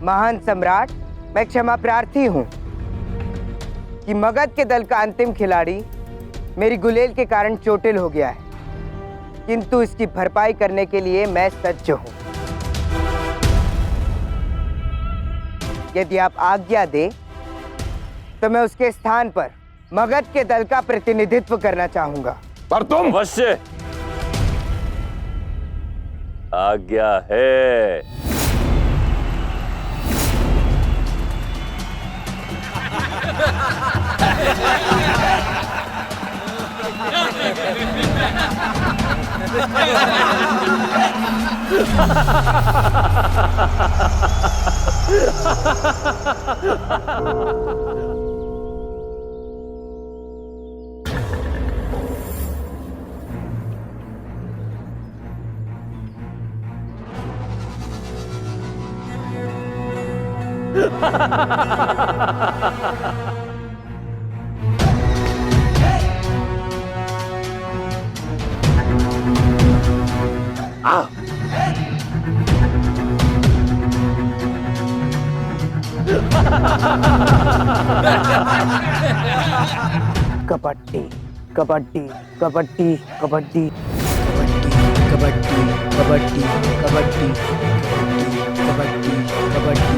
महान सम्राट, मैं क्षमा प्रार्थी हूँ कि मगध के दल का अंतिम खिलाड़ी मेरी गुलेल के कारण चोटिल हो गया है, किंतु इसकी भरपाई करने के लिए मैं सज्ज हूँ। यदि आप आज्ञा दें तो मैं उसके स्थान पर मगध के दल का प्रतिनिधित्व करना चाहूंगा। पर तुम अवश्य आज्ञा है। कबड्डी कबड्डी कबड्डी कबड्डी कबड्डी कबड्डी कबड्डी कबड्डी कबड्डी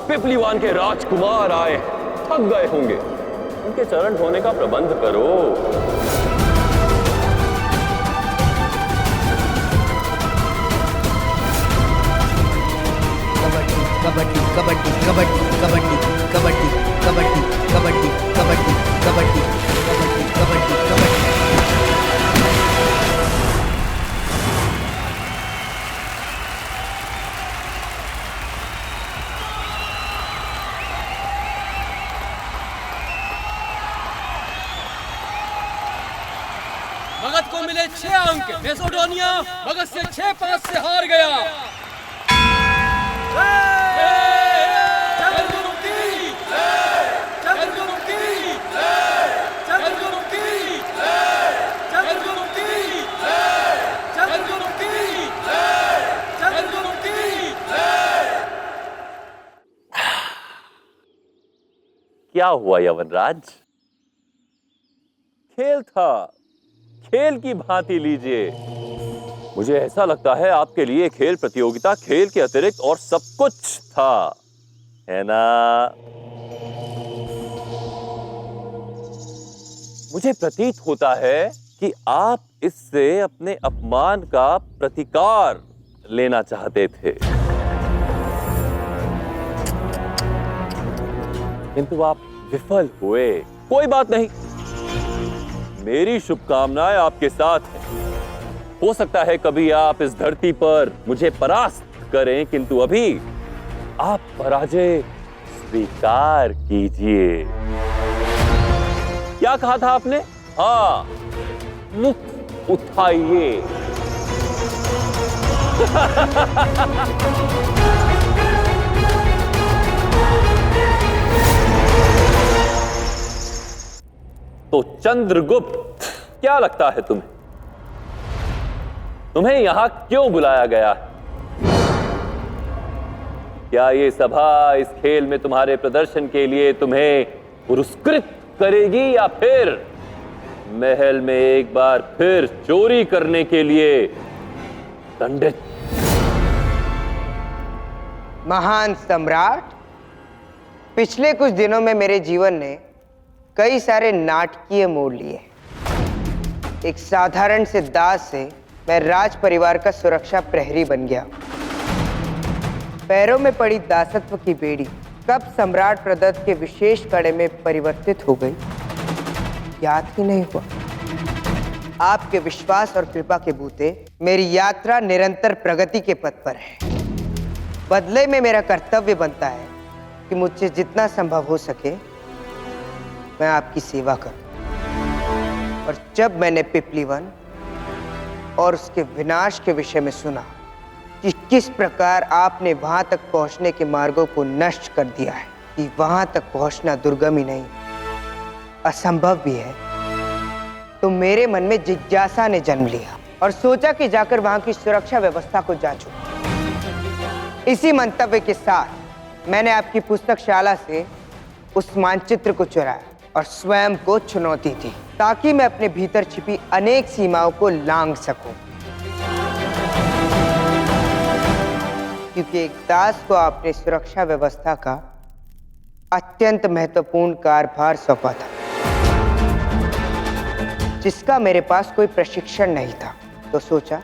पिपलीवान के राजकुमार आए, थक गए होंगे, उनके चरण धोने का प्रबंध करो। कबड्डी कबड्डी कबड्डी कबड्डी कबड्डी कबड्डी कबड्डी कबड्डी कबड्डी कबड्डी कबड्डी कबड्डी कबड्डी। मगध को मिले 6 अंक। मैसेडोनिया मगध से 6-5 से हार गया। क्या हुआ यवनराज? खेल था, खेल की भांति लीजिए। मुझे ऐसा लगता है आपके लिए खेल प्रतियोगिता खेल के अतिरिक्त और सब कुछ था, है ना? मुझे प्रतीत होता है कि आप इससे अपने अपमान का प्रतिकार लेना चाहते थे, किंतु आप विफल हुए। कोई बात नहीं, मेरी शुभकामनाएं आपके साथ हैं। हो सकता है कभी आप इस धरती पर मुझे परास्त करें, किंतु अभी आप पराजय स्वीकार कीजिए। क्या कहा था आपने? हाँ, मुख उठाइए। तो चंद्रगुप्त, क्या लगता है तुम्हें? तुम्हें यहां क्यों बुलाया गया है? क्या ये सभा इस खेल में तुम्हारे प्रदर्शन के लिए तुम्हें पुरस्कृत करेगी, या फिर महल में एक बार फिर चोरी करने के लिए दंडित? महान सम्राट, पिछले कुछ दिनों में मेरे जीवन ने कई सारे नाटकीय मोड़ लिए। एक साधारण से दास से मैं राज परिवार का सुरक्षा प्रहरी बन गया। पैरों में पड़ी दासत्व की बेड़ी कब सम्राट प्रदत्त के विशेष कड़े में परिवर्तित हो गई, याद ही नहीं हुआ। आपके विश्वास और कृपा के बूते मेरी यात्रा निरंतर प्रगति के पथ पर है। बदले में मेरा कर्तव्य बनता है कि मुझसे जितना संभव हो सके मैं आपकी सेवा करूं। और जब मैंने पिपली वन और उसके विनाश के विषय में सुना कि किस प्रकार आपने वहां तक पहुंचने के मार्गों को नष्ट कर दिया है, कि वहां तक पहुंचना दुर्गम ही नहीं असंभव भी है, तो मेरे मन में जिज्ञासा ने जन्म लिया और सोचा कि जाकर वहां की सुरक्षा व्यवस्था को जांचूं। इसी मंतव्य के साथ मैंने आपकी पुस्तकशाला से उस मानचित्र को चुराया और स्वयं को चुनौती दी, ताकि मैं अपने भीतर छिपी अनेक सीमाओं को लांघ सकूं। क्योंकि एक दास को आपने सुरक्षा व्यवस्था का अत्यंत महत्वपूर्ण कार्यभार सौंपा था, जिसका मेरे पास कोई प्रशिक्षण नहीं था। तो सोचा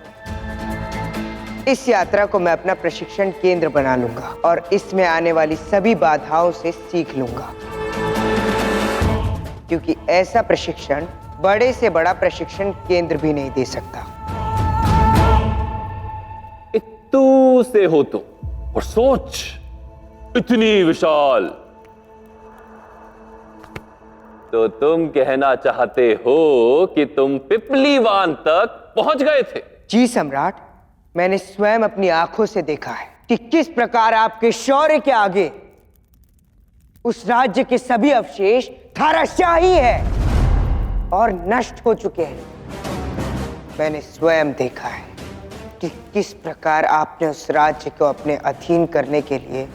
इस यात्रा को मैं अपना प्रशिक्षण केंद्र बना लूंगा और इसमें आने वाली सभी बाधाओं से सीख लूंगा, क्योंकि ऐसा प्रशिक्षण बड़े से बड़ा प्रशिक्षण केंद्र भी नहीं दे सकता। तू से हो तुम, और सोच इतनी विशाल। तो तुम कहना चाहते हो कि तुम पिपलीवान तक पहुंच गए थे? जी सम्राट, मैंने स्वयं अपनी आंखों से देखा है कि किस प्रकार आपके शौर्य के आगे उस राज्य के सभी अवशेष धराशायी है और नष्ट हो चुके हैं। मैंने स्वयं देखा है कि किस प्रकार आपने उस राज्य को अपने अधीन करने के लिए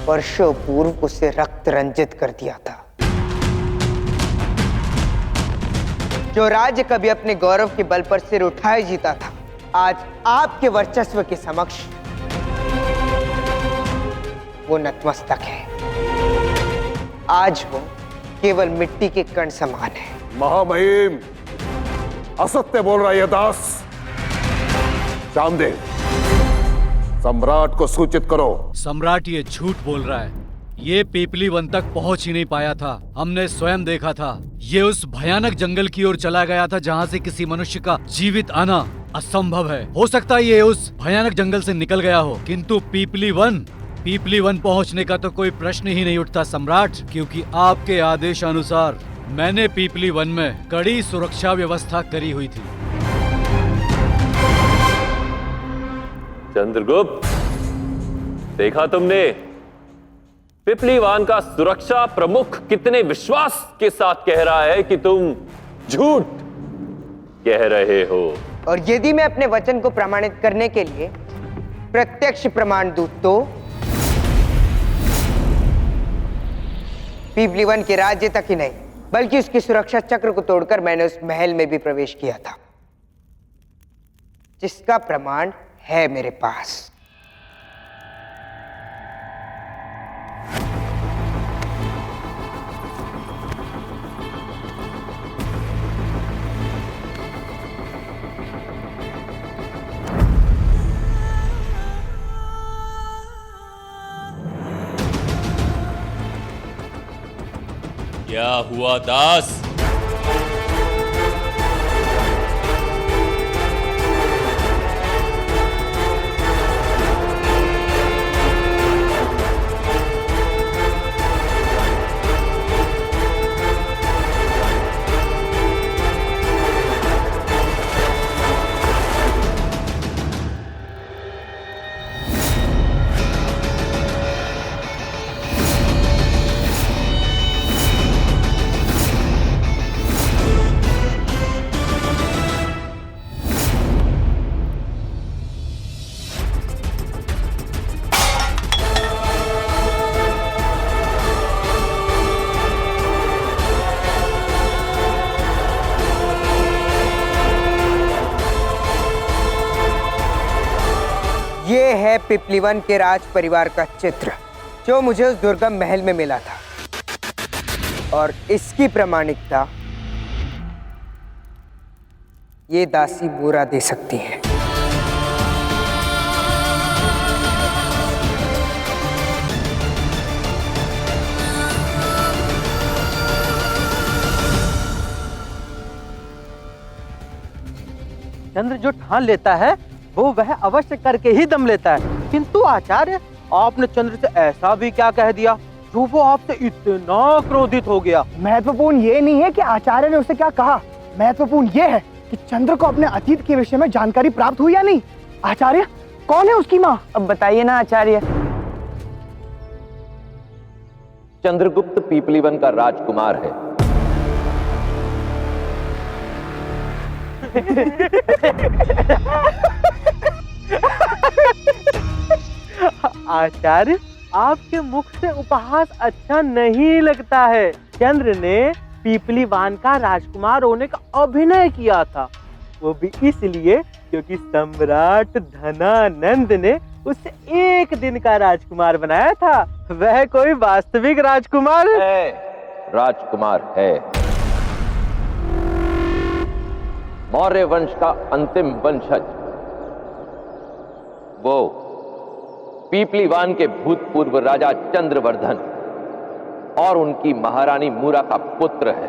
वर्षों पूर्व उसे रक्त रंजित कर दिया था। जो राज्य कभी अपने गौरव के बल पर सिर उठाए जीता था, आज आपके वर्चस्व के समक्ष वो नतमस्तक है। आज वो केवल मिट्टी के कण समान है। महामहिम, असत्य बोल रहा है दास। जामदेव, सम्राट को सूचित करो। सम्राट ये झूठ बोल रहा है। ये पीपली वन तक पहुंच ही नहीं पाया था। हमने स्वयं देखा था। ये उस भयानक जंगल की ओर चला गया था जहां से किसी मनुष्य का जीवित आना असंभव है। हो सकता है ये उस भयानक जंगल से निकल गया हो, किंतु पीपली वन पहुंचने का तो कोई प्रश्न ही नहीं उठता सम्राट, क्योंकि आपके आदेश अनुसार मैंने पीपली वन में कड़ी सुरक्षा व्यवस्था करी हुई थी। चंद्रगुप्त, देखा तुमने पिपलीवान का सुरक्षा प्रमुख कितने विश्वास के साथ कह रहा है कि तुम झूठ कह रहे हो। और यदि मैं अपने वचन को प्रमाणित करने के लिए प्रत्यक्ष प्रमाण दूं तो पीपली वन के राज्य तक ही नहीं, बल्कि उसकी सुरक्षा चक्र को तोड़कर मैंने उस महल में भी प्रवेश किया था, जिसका प्रमाण है मेरे पास। क्या हुआ दास? ये है पिपली वन के राज परिवार का चित्र, जो मुझे उस दुर्गम महल में मिला था, और इसकी प्रामाणिकता ये दासी बोरा दे सकती है। चंद्र जो ठान लेता है वो वह अवश्य करके ही दम लेता है। किंतु आचार्य, आपने चंद्र से ऐसा भी क्या कह दिया जो वो आपसे इतना क्रोधित हो गया? महत्वपूर्ण ये नहीं है कि आचार्य ने उसे क्या कहा, महत्वपूर्ण ये है कि चंद्र को अपने अतीत के विषय में जानकारी प्राप्त हुई या नहीं। आचार्य, कौन है उसकी माँ? अब बताइए ना आचार्य। चंद्रगुप्त पीपलीवन का राजकुमार है। आचार्य, आपके मुख से उपहास अच्छा नहीं लगता है। चंद्र ने पीपलीवान का राजकुमार होने का अभिनय किया था, वो भी इसलिए क्योंकि सम्राट धनानंद ने उसे एक दिन का राजकुमार बनाया था। वह कोई वास्तविक राजकुमार है? राजकुमार है। मौर्य वंश का अंतिम वंशज, वो पीपलीवान के भूतपूर्व राजा चंद्रवर्धन और उनकी महारानी मूरा का पुत्र है।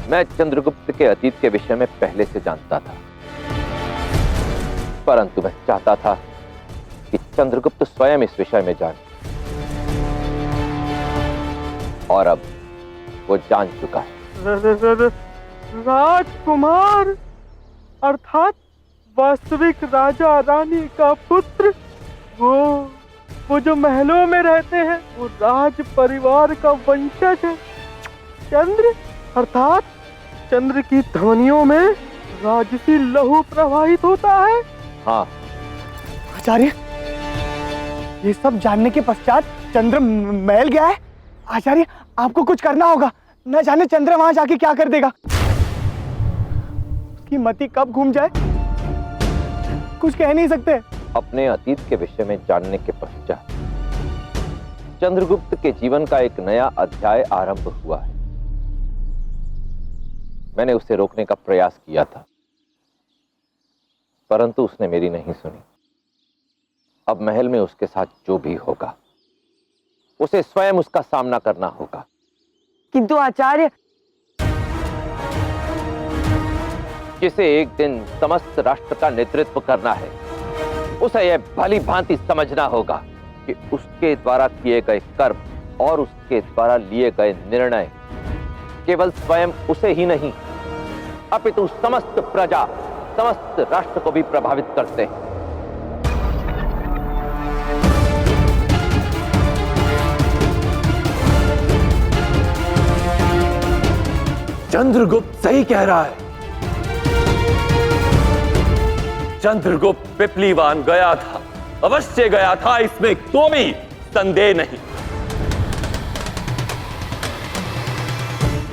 मैं चंद्रगुप्त के अतीत के विषय में पहले से जानता था, परंतु मैं चाहता था कि चंद्रगुप्त स्वयं इस विषय में जाने, और अब वो जान चुका है। राजकुमार अर्थात वास्तविक राजा रानी का पुत्र, वो जो महलों में रहते हैं, वो राज परिवार का वंशज है। चंद्र अर्थात चंद्र की ध्वनियों में राजसी लहू प्रवाहित होता है। हाँ आचार्य, ये सब जानने के पश्चात चंद्र महल गया है। आचार्य, आपको कुछ करना होगा, न जाने चंद्र वहां जाके क्या कर देगा। उसकी मति कब घूम जाए, कुछ कह नहीं सकते। अपने अतीत के विषय में जानने के पश्चात चंद्रगुप्त के जीवन का एक नया अध्याय आरंभ हुआ है। मैंने उसे रोकने का प्रयास किया था, परंतु उसने मेरी नहीं सुनी। अब महल में उसके साथ जो भी होगा, उसे स्वयं उसका सामना करना होगा। किंतु आचार्य, जिसे एक दिन समस्त राष्ट्र का नेतृत्व करना है, उसे यह भली भांति समझना होगा कि उसके द्वारा किए गए कर्म और उसके द्वारा लिए गए निर्णय केवल स्वयं उसे ही नहीं, अपितु समस्त प्रजा, समस्त राष्ट्र को भी प्रभावित करते हैं। चंद्रगुप्त सही कह रहा है। चंद्रगुप्त पिपलीवान गया था, अवश्य गया था, इसमें कोई संदेह नहीं।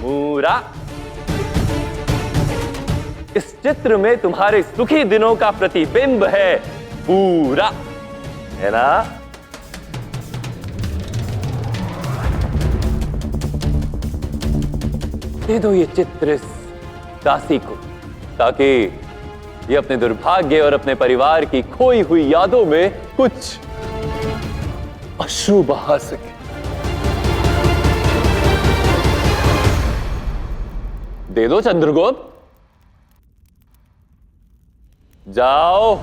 मूरा, इस चित्र में तुम्हारे सुखी दिनों का प्रतिबिंब है पूरा, है ना? दे दो ये चित्र इस दासी को, ताकि ये अपने दुर्भाग्य और अपने परिवार की खोई हुई यादों में कुछ अश्रु बहा सके। दे दो चंद्रगुप्त, जाओ।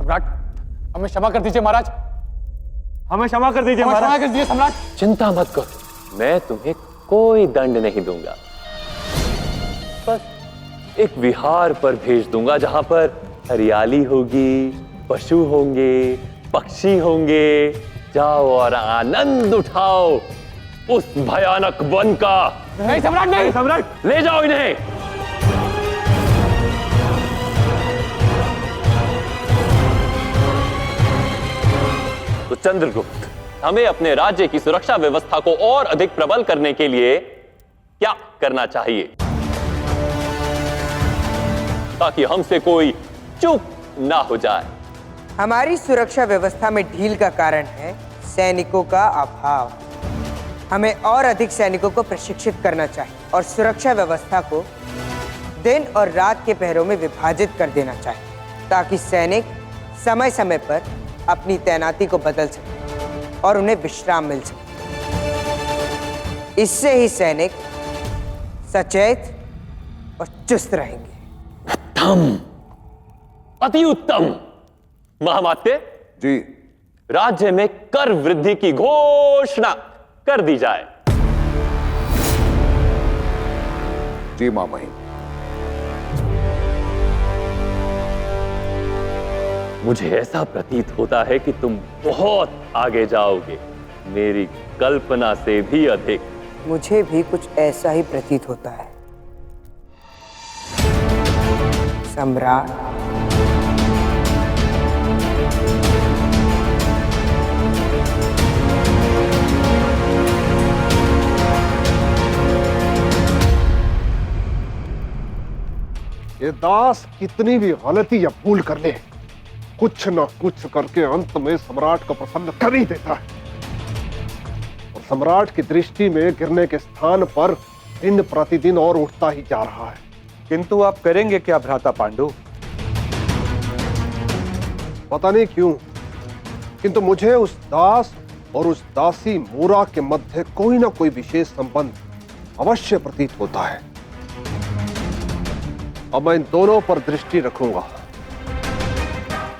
सम्राट, हमें क्षमा कर दीजिए महाराज। हमें क्षमा कर दीजिए हमें क्षमा महाराज। कर दीजिए सम्राट। चिंता मत करो, मैं तुम्हें कोई दंड नहीं दूंगा। बस एक विहार पर भेज दूंगा जहां पर हरियाली होगी, पशु होंगे, पक्षी होंगे। जाओ और आनंद उठाओ उस भयानक वन का। नहीं सम्राट, नहीं सम्राट, ले जाओ इन्हें। तो चंद्रगुप्त, हमें अपने राज्य की सुरक्षा व्यवस्था को और अधिक प्रबल करने के लिए क्या करना चाहिए, ताकि हमसे कोई चूक ना हो जाए? हमारी सुरक्षा व्यवस्था में ढील का कारण है सैनिकों का अभाव। हमें और अधिक सैनिकों को प्रशिक्षित करना चाहिए और सुरक्षा व्यवस्था को दिन और रात के पहरों में विभाजित कर देना चाहिए, ताकि सैनिक समय समय पर अपनी तैनाती को बदल सके और उन्हें विश्राम मिल सके। इससे ही सैनिक सचेत और चुस्त रहेंगे। उत्तम, अति उत्तम। महामात्य जी, राज्य में कर वृद्धि की घोषणा कर दी जाए। जी मामहिम। मुझे ऐसा प्रतीत होता है कि तुम बहुत आगे जाओगे, मेरी कल्पना से भी अधिक। मुझे भी कुछ ऐसा ही प्रतीत होता है सम्राट। ये दास कितनी भी गलती या भूल कर ले, कुछ न कुछ करके अंत में सम्राट को प्रसन्न कर ही देता है। और सम्राट की दृष्टि में गिरने के स्थान पर दिन प्रतिदिन और उठता ही जा रहा है। किंतु आप करेंगे क्या भ्राता पांडु? पता नहीं क्यों, किंतु मुझे उस दास और उस दासी मूरा के मध्य कोई ना कोई विशेष संबंध अवश्य प्रतीत होता है। अब मैं इन दोनों पर दृष्टि रखूंगा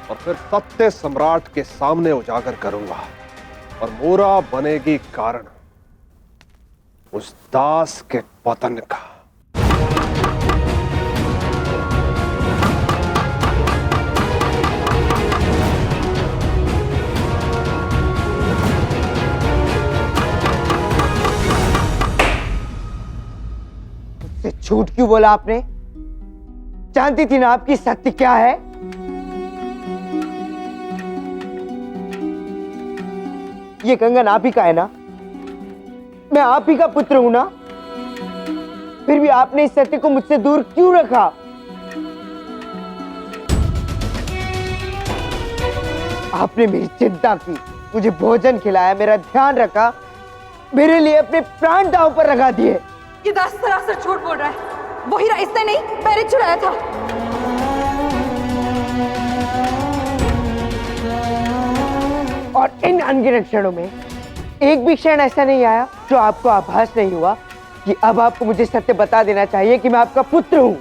और फिर सत्य सम्राट के सामने उजागर करूंगा, और मूरा बनेगी कारण उस दास के पतन का। मुझसे झूठ क्यों बोला आपने? जानती थी ना आपकी सत्य क्या है। ये कंगन आप ही का है ना? मैं आप ही का पुत्र हूं ना? फिर भी आपने इस सत्य को मुझसे दूर क्यों रखा? आपने मेरी चिंता की, मुझे भोजन खिलाया, मेरा ध्यान रखा, मेरे लिए अपने प्राण दांव पर लगा दिए। ये दास सरासर झूठ बोल रहा है। वो हीरा इसने नहीं, मैंने चुराया था। और इन अनगिनत क्षणों में एक भी क्षण ऐसा नहीं आया जो आपको आभास नहीं हुआ कि अब आपको मुझे सत्य बता देना चाहिए कि मैं आपका पुत्र हूं।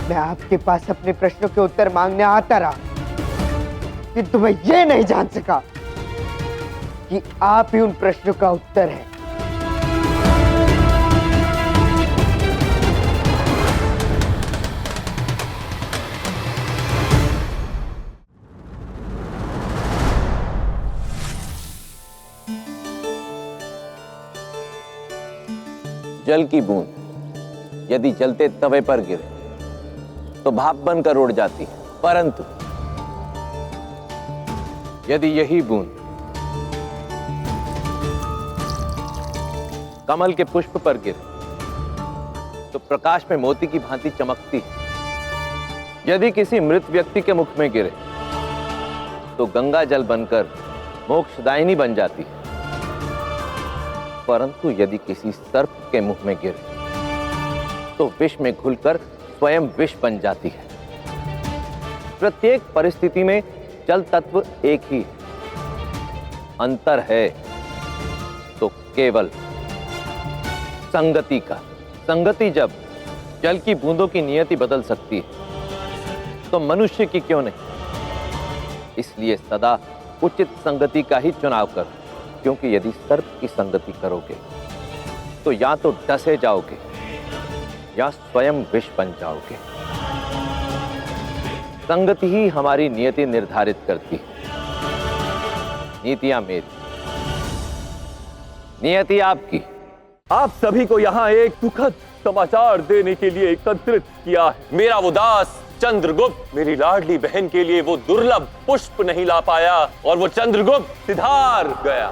मैं आपके पास अपने प्रश्नों के उत्तर मांगने आता रहा, किंतु मैं ये नहीं जान सका कि आप ही उन प्रश्नों का उत्तर है। जल की बूंद यदि जलते तवे पर गिरे तो भाप बनकर उड़ जाती है, परंतु यदि यही बूंद कमल के पुष्प पर गिरे तो प्रकाश में मोती की भांति चमकती है। यदि किसी मृत व्यक्ति के मुख में गिरे तो गंगा जल बनकर मोक्षदायिनी बन जाती है, परंतु यदि किसी सर्प के मुंह में गिरे तो विष में घुलकर स्वयं विष बन जाती है। प्रत्येक परिस्थिति में जल तत्व एक ही अंतर है तो केवल संगति का, संगति जब जल की बूंदों की नियति बदल सकती है तो मनुष्य की क्यों नहीं? इसलिए सदा उचित संगति का ही चुनाव करो, क्योंकि यदि सर्प की संगति करोगे तो या तो डसे जाओगे या स्वयं विष बन जाओगे। संगति ही हमारी नियति निर्धारित करती है। नीतियां मेरी, नियति आपकी। आप सभी को यहाँ एक दुखद समाचार देने के लिए एकत्रित किया है। मेरा वो दास चंद्रगुप्त मेरी लाडली बहन के लिए वो दुर्लभ पुष्प नहीं ला पाया और वो चंद्रगुप्त सिधार गया।